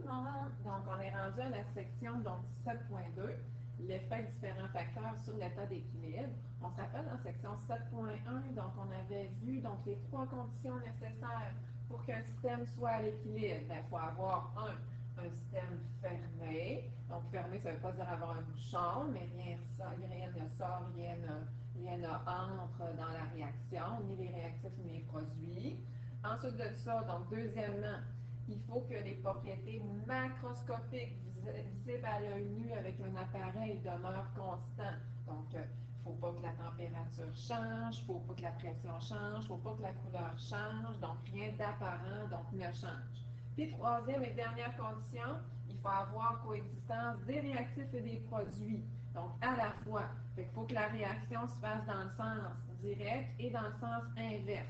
monde. Donc, on est rendu à la section 7.2, l'effet de différents facteurs sur l'état d'équilibre. On se rappelle en section 7.1, donc on avait vu donc, les trois conditions nécessaires pour qu'un système soit à l'équilibre. Il faut avoir un système fermé. Donc, fermé, ça ne veut pas dire avoir un bouchon, mais rien ne sort, rien ne entre dans la réaction, ni les réactifs, ni les produits. Ensuite de ça, donc, deuxièmement, il faut que les propriétés macroscopiques visibles à l'œil nu avec un appareil demeurent constantes. Donc, il ne faut pas que la température change, il ne faut pas que la pression change, il ne faut pas que la couleur change, donc rien d'apparent donc ne change. Puis, troisième et dernière condition, il faut avoir coexistence des réactifs et des produits. Donc, à la fois, il faut que la réaction se fasse dans le sens direct et dans le sens inverse.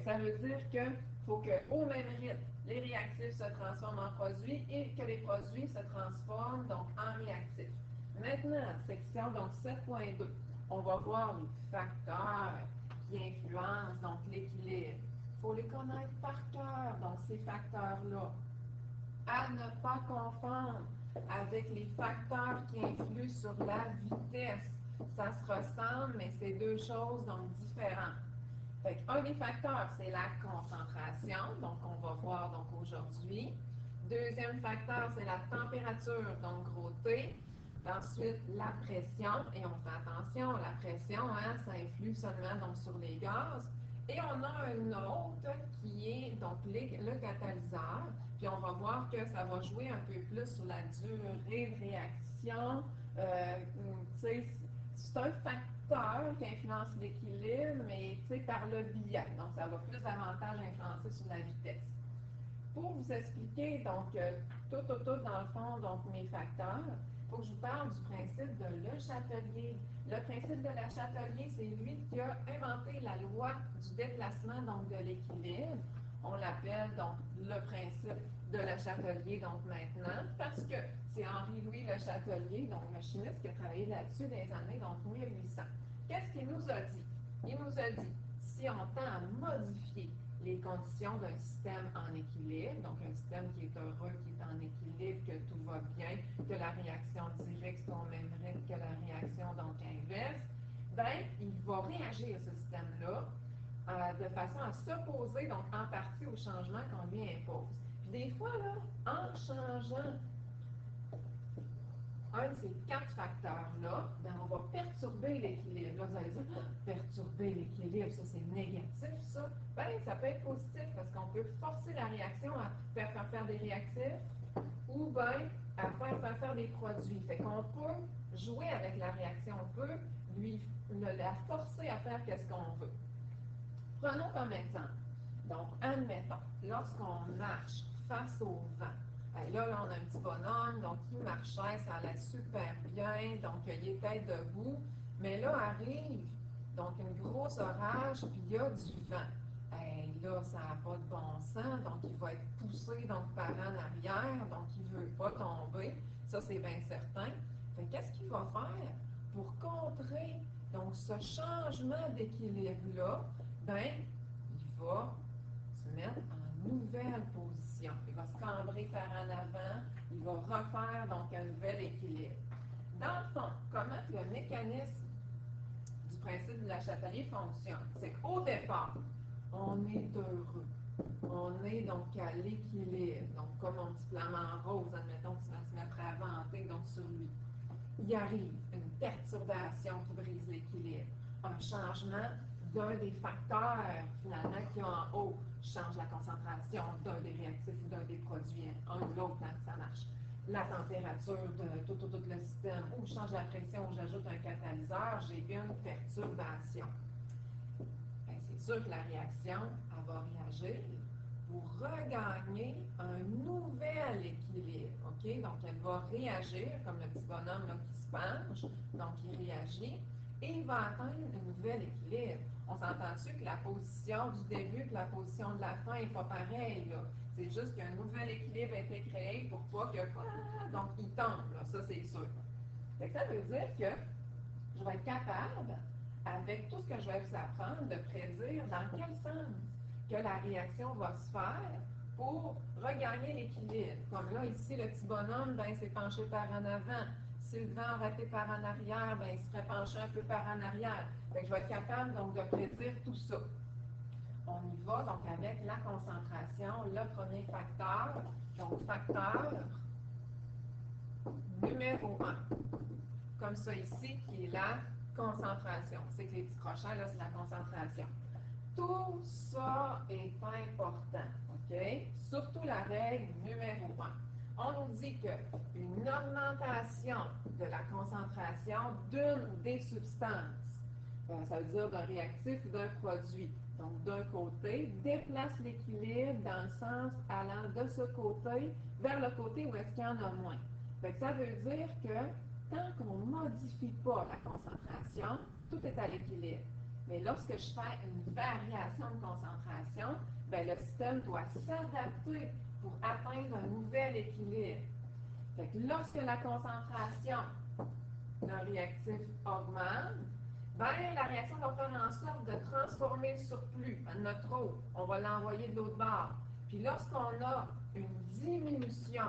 Ça veut dire qu'il faut qu'au même rythme, les réactifs se transforment en produits et que les produits se transforment donc en réactifs. Maintenant, section 7.2, on va voir les facteurs qui influencent donc l'équilibre. Il faut les connaître par cœur, donc ces facteurs-là. À ne pas confondre avec les facteurs qui influent sur la vitesse. Ça se ressemble, mais c'est deux choses donc différentes. Un des facteurs, c'est la concentration, donc on va voir donc aujourd'hui. Deuxième facteur, c'est la température, donc gros T. Ensuite, la pression, et on fait attention, la pression, ça influe seulement donc, sur les gaz. Et on a un autre qui est donc le catalyseur, puis on va voir que ça va jouer un peu plus sur la durée de réaction. C'est un facteur qui influence l'équilibre, mais par le biais. Donc, ça va plus davantage influencer sur la vitesse. Pour vous expliquer, donc, tout dans le fond, donc, mes facteurs, il faut que je vous parle du principe de Le Chatelier. Le principe de Le Chatelier, c'est lui qui a inventé la loi du déplacement, donc, de l'équilibre. On l'appelle, donc, le principe de Le Chatelier, donc, maintenant, parce que c'est Henri-Louis Le Chatelier, donc, le chimiste qui a travaillé là-dessus des années, donc, 1800. Qu'est-ce qu'il nous a dit? Il nous a dit, si on tend à modifier les conditions d'un système en équilibre, donc un système qui est heureux, qui est en équilibre, que tout va bien, que la réaction directe soit au même rythme que la réaction donc inverse, bien, il va réagir ce système-là de façon à s'opposer donc en partie au changement qu'on lui impose. Puis des fois, là, en changeant un de ces quatre facteurs-là, ben on va perturber l'équilibre. Là, vous allez dire, perturber l'équilibre, ça c'est négatif, ça. Ben, ça peut être positif parce qu'on peut forcer la réaction à faire des réactifs ou bien à faire des produits. Fait qu'on peut jouer avec la réaction, on peut la forcer à faire qu'est-ce qu'on veut. Prenons comme exemple. Donc, admettons, lorsqu'on marche face au vent, là, on a un petit bonhomme, donc il marchait, ça allait super bien, donc il était debout, mais là arrive donc une grosse orage, puis il y a du vent. Là, ça n'a pas de bon sens, donc il va être poussé donc, par en arrière, donc il ne veut pas tomber, ça c'est bien certain. Qu'est-ce qu'il va faire pour contrer donc ce changement d'équilibre-là? Ben, il va se mettre en nouvelle position. Il va se cambrer par en avant, il va refaire donc un nouvel équilibre. Dans le fond, comment le mécanisme du principe de La Chatelier fonctionne? C'est qu'au départ, on est heureux. On est donc à l'équilibre. Donc, comme mon petit flamant rose, admettons qu'il va se mettre à vanter donc sur lui. Il arrive une perturbation qui brise l'équilibre, un changement d'un des facteurs, finalement, qui ont en haut, change la concentration d'un des réactifs ou d'un des produits, un ou l'autre, ça marche. La température de tout le système, ou je change la pression, ou j'ajoute un catalyseur, j'ai une perturbation. Bien, c'est sûr que la réaction, elle va réagir pour regagner un nouvel équilibre. OK? Donc, elle va réagir, comme le petit bonhomme là, qui se penche, donc il réagit, et il va atteindre un nouvel équilibre. On s'entend-tu que la position du début et la position de la fin n'est pas pareille, là? C'est juste qu'un nouvel équilibre a été créé pour pas que... donc, il tombe, là, ça c'est sûr. Ça veut dire que je vais être capable, avec tout ce que je vais vous apprendre, de prédire dans quel sens que la réaction va se faire pour regagner l'équilibre. Comme là, ici, le petit bonhomme, ben, s'est penché par en avant. Si le vent aurait été par en arrière, ben, il serait penché un peu par en arrière. Fait que je vais être capable donc de prédire tout ça. On y va donc avec la concentration, le premier facteur. Donc, facteur numéro 1. Comme ça ici, qui est la concentration. C'est que les petits crochets, là, c'est la concentration. Tout ça est important, OK? Surtout la règle numéro 1. On nous dit qu'une augmentation de la concentration d'une des substances, ça veut dire d'un réactif ou d'un produit, donc d'un côté, déplace l'équilibre dans le sens allant de ce côté vers le côté où est-ce qu'il y en a moins. Fait que ça veut dire que tant qu'on ne modifie pas la concentration, tout est à l'équilibre. Mais lorsque je fais une variation de concentration, bien, le système doit s'adapter pour atteindre un nouvel équilibre. Fait que lorsque la concentration d'un réactif augmente, bien, la réaction va faire en sorte de transformer le surplus en notre eau. On va l'envoyer de l'autre bord. Puis lorsqu'on a une diminution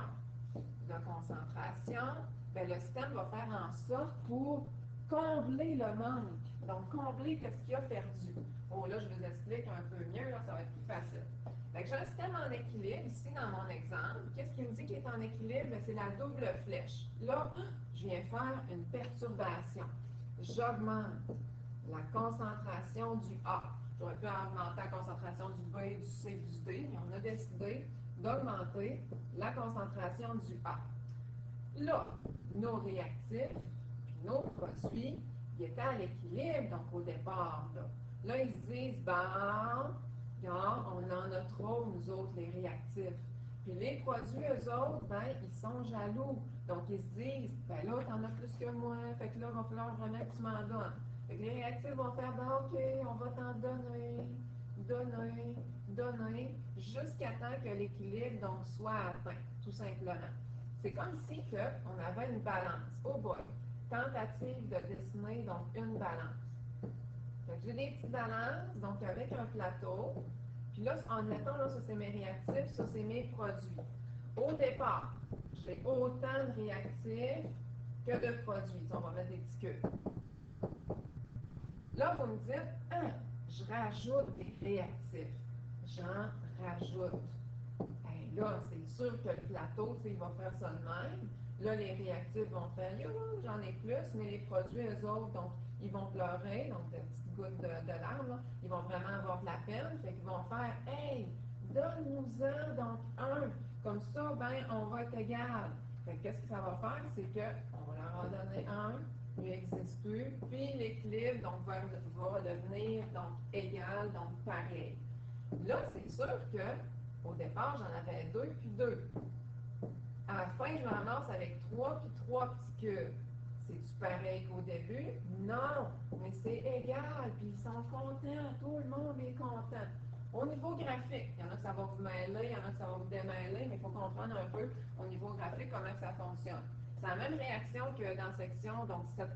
de concentration, bien, le système va faire en sorte pour combler le manque. Donc, combler ce qu'il a perdu. Oh, là, je vous explique un peu mieux, là, ça va être plus facile. Fait que j'ai un système en équilibre, ici, dans mon exemple. Qu'est-ce qui me dit qu'il est en équilibre? C'est la double flèche. Là, je viens faire une perturbation. J'augmente la concentration du A. J'aurais pu augmenter la concentration du B, du C, du D, mais on a décidé d'augmenter la concentration du A. Là, nos réactifs, nos produits, ils étaient à l'équilibre, donc au départ. Là, ils se disent, bon, on en a trop, nous autres, les réactifs. Puis les produits, eux autres, ben, ils sont jaloux. Donc, ils se disent, ben là, t'en as plus que moi, fait que là, il va falloir vraiment que tu m'en donnes. Fait que les réactifs vont faire, ben, OK, on va t'en donner, jusqu'à temps que l'équilibre, donc, soit atteint, tout simplement. C'est comme si on avait une balance. Oh boy! Tentative de dessiner donc une balance. J'ai des petites balances, donc avec un plateau. Puis là, en mettant, là, ça c'est mes réactifs, ça c'est mes produits. Au départ, j'ai autant de réactifs que de produits. On va mettre des petits cubes. Là, vous me dites, ah, je rajoute des réactifs. J'en rajoute. Ben là, c'est sûr que le plateau, il va faire ça de même. Là, les réactifs vont faire, yo, j'en ai plus, mais les produits, eux autres, donc, ils vont pleurer, donc, des petites gouttes de larmes, ils vont vraiment avoir de la peine, fait qu'ils vont faire, hey, donne-nous-en, donc, un. Comme ça, ben, on va être égal. Fait que qu'est-ce que ça va faire? C'est qu'on va leur en donner un, il n'existe plus, puis l'équilibre, donc, va devenir, donc, égal, donc, pareil. Là, c'est sûr que, au départ, j'en avais 2 puis 2. À la fin, je me ramasse avec 3 puis 3 petits cubes. C'est-tu pareil qu'au début? Non, mais c'est égal, puis ils sont contents, tout le monde est content. Au niveau graphique, il y en a que ça va vous mêler, il y en a que ça va vous démêler, mais il faut comprendre un peu au niveau graphique comment ça fonctionne. C'est la même réaction que dans section donc 7.1.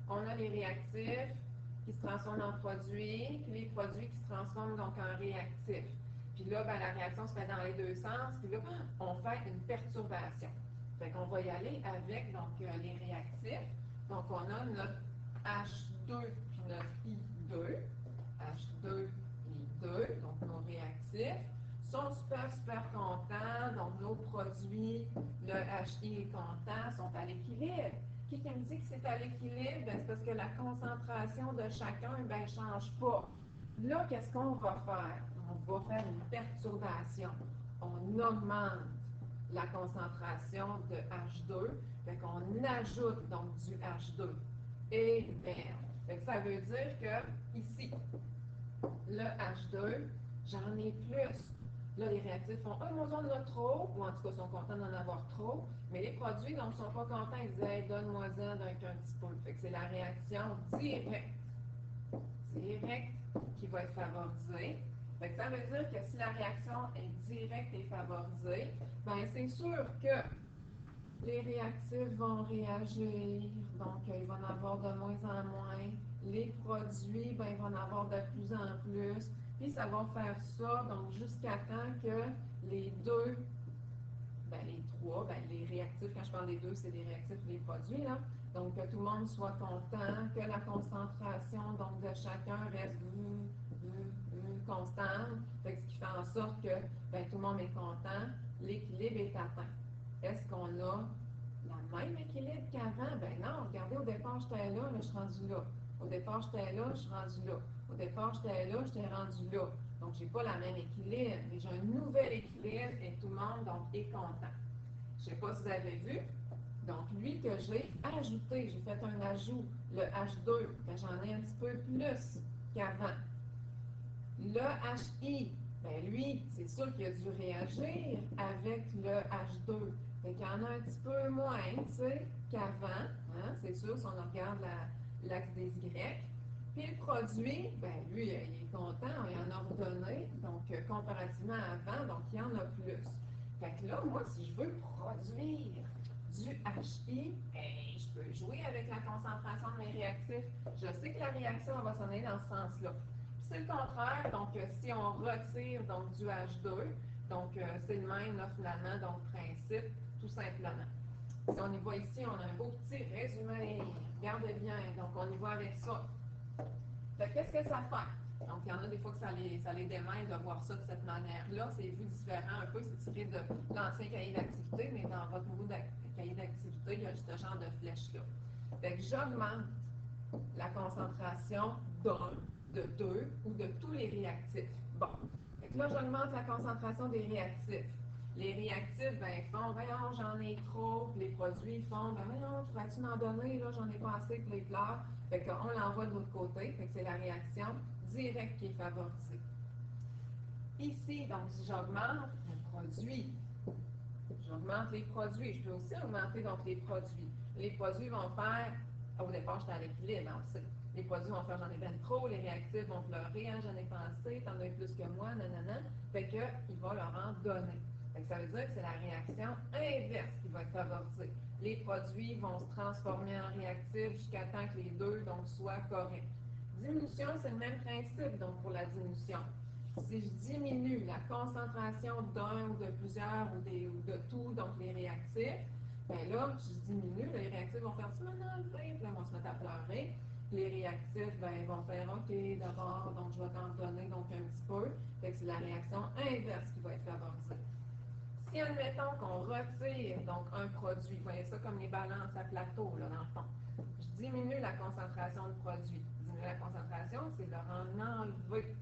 On a les réactifs qui se transforment en produits, puis les produits qui se transforment donc en réactifs. Puis là, ben, la réaction se fait dans les deux sens, puis là, on fait une perturbation. Fait qu'on va y aller avec donc, les réactifs. Donc, on a notre H2 puis notre I2. H2, I2, donc nos réactifs sont super contents. Donc, nos produits, le HI est content, sont à l'équilibre. Qui me dit que c'est à l'équilibre? Ben, c'est parce que la concentration de chacun ne change pas. Là, qu'est-ce qu'on va faire? On va faire une perturbation. On augmente la concentration de H2, fait qu'on ajoute donc du H2. Et merde. Fait que ça veut dire que ici, le H2, j'en ai plus. Là, les réactifs font « mon on en a trop », ou en tout cas, sont contents d'en avoir trop, mais les produits, donc, ne sont pas contents, ils disent hey, « donne-moi-en d'un petit peu ». Fait que c'est la réaction directe qui va être favorisée. Fait que ça veut dire que si la réaction est directe et favorisée, bien, c'est sûr que les réactifs vont réagir, donc il va en avoir de moins en moins. Les produits, bien, ils vont en avoir de plus en plus. Puis ça va faire ça, donc jusqu'à temps les deux, ben, les trois, ben, les réactifs, quand je parle des deux, c'est les réactifs et les produits, là. Donc, que tout le monde soit content, que la concentration donc, de chacun reste constante, ce qui fait en sorte que ben, tout le monde est content, l'équilibre est atteint. Est-ce qu'on a le même équilibre qu'avant? Ben non, regardez, au départ, j'étais là, je suis rendu là. Au départ, j'étais là, je suis rendu là. Au départ, j'étais là, j'étais rendu là. Donc, j'ai pas le même équilibre, mais j'ai un nouvel équilibre et tout le monde donc, est content. Je ne sais pas si vous avez vu. Donc, lui que j'ai ajouté, j'ai fait un ajout, le H2, ben, j'en ai un petit peu plus qu'avant. Le HI, ben lui, c'est sûr qu'il a dû réagir avec le H2. Fait qu'il y en a un petit peu moins, tu sais, qu'avant, hein, c'est sûr, si on regarde l'axe des Y. Puis le produit, ben lui, il est content, il en a redonné, donc comparativement à avant, donc il y en a plus. Fait que là, moi, si je veux produire du HI, ben, je peux jouer avec la concentration de mes réactifs. Je sais que la réaction va s'en aller dans ce sens-là. C'est le contraire, donc si on retire donc du H2, donc c'est le même là, finalement, donc principe, tout simplement. Si on y va ici, on a un beau petit résumé, regardez bien, donc on y va avec ça. Qu'est-ce que ça fait? Donc il y en a des fois que ça les démêle de voir ça de cette manière-là, c'est vu différent un peu, c'est tiré de l'ancien cahier d'activité, mais dans votre nouveau cahier d'activité, il y a ce genre de flèche-là. Fait que j'augmente la concentration d'un, de deux ou de tous les réactifs. Bon. Fait que là, j'augmente la concentration des réactifs. Les réactifs, ben, ils font, voyons, j'en ai trop. Puis les produits, ils font, ben, voyons, pourrais-tu m'en donner, là, j'en ai pas assez, puis les pleurent. Fait qu'on l'envoie de l'autre côté. Fait que c'est la réaction directe qui est favorisée. Ici, donc, si j'augmente le produit, j'augmente les produits. Je peux aussi augmenter donc les produits. Les produits vont faire, au départ, j'étais à l'équilibre, hein, les produits vont faire j'en ai bien trop, les réactifs vont pleurer, hein, j'en ai pensé, t'en as plus que moi, nanana. Fait qu'il va leur en donner. Fait que ça veut dire que c'est la réaction inverse qui va être favorisée. Les produits vont se transformer en réactifs jusqu'à temps que les deux donc, soient corrects. Diminution, c'est le même principe donc pour la diminution. Si je diminue la concentration d'un ou de plusieurs ou de tout, donc les réactifs, bien là, je diminue, les réactifs vont faire ça, non, puis là, ils vont se mettre à pleurer. Les réactifs, ben, ils vont faire OK, d'abord, donc je vais t'en donner donc un petit peu. Fait que c'est la réaction inverse qui va être favorisée. Si, admettons qu'on retire donc un produit, vous voyez ça comme les balances à plateau, là, dans le fond. Je diminue la concentration de produit. Diminuer la concentration, c'est leur en enlever.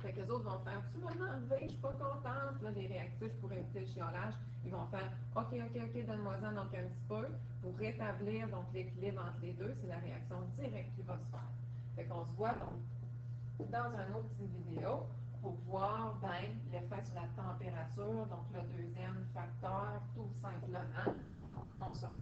Fait que les autres vont faire, tu m'as enlevé, je suis pas contente. Là, les réactifs pour éviter le chiolage, ils vont faire, OK, donne-moi-en donc un petit peu pour rétablir donc l'équilibre entre les deux. C'est la réaction directe qui va se faire. Fait qu'on se voit donc dans une autre petite vidéo pour voir ben, l'effet sur la température, donc le deuxième facteur, tout simplement. On sort.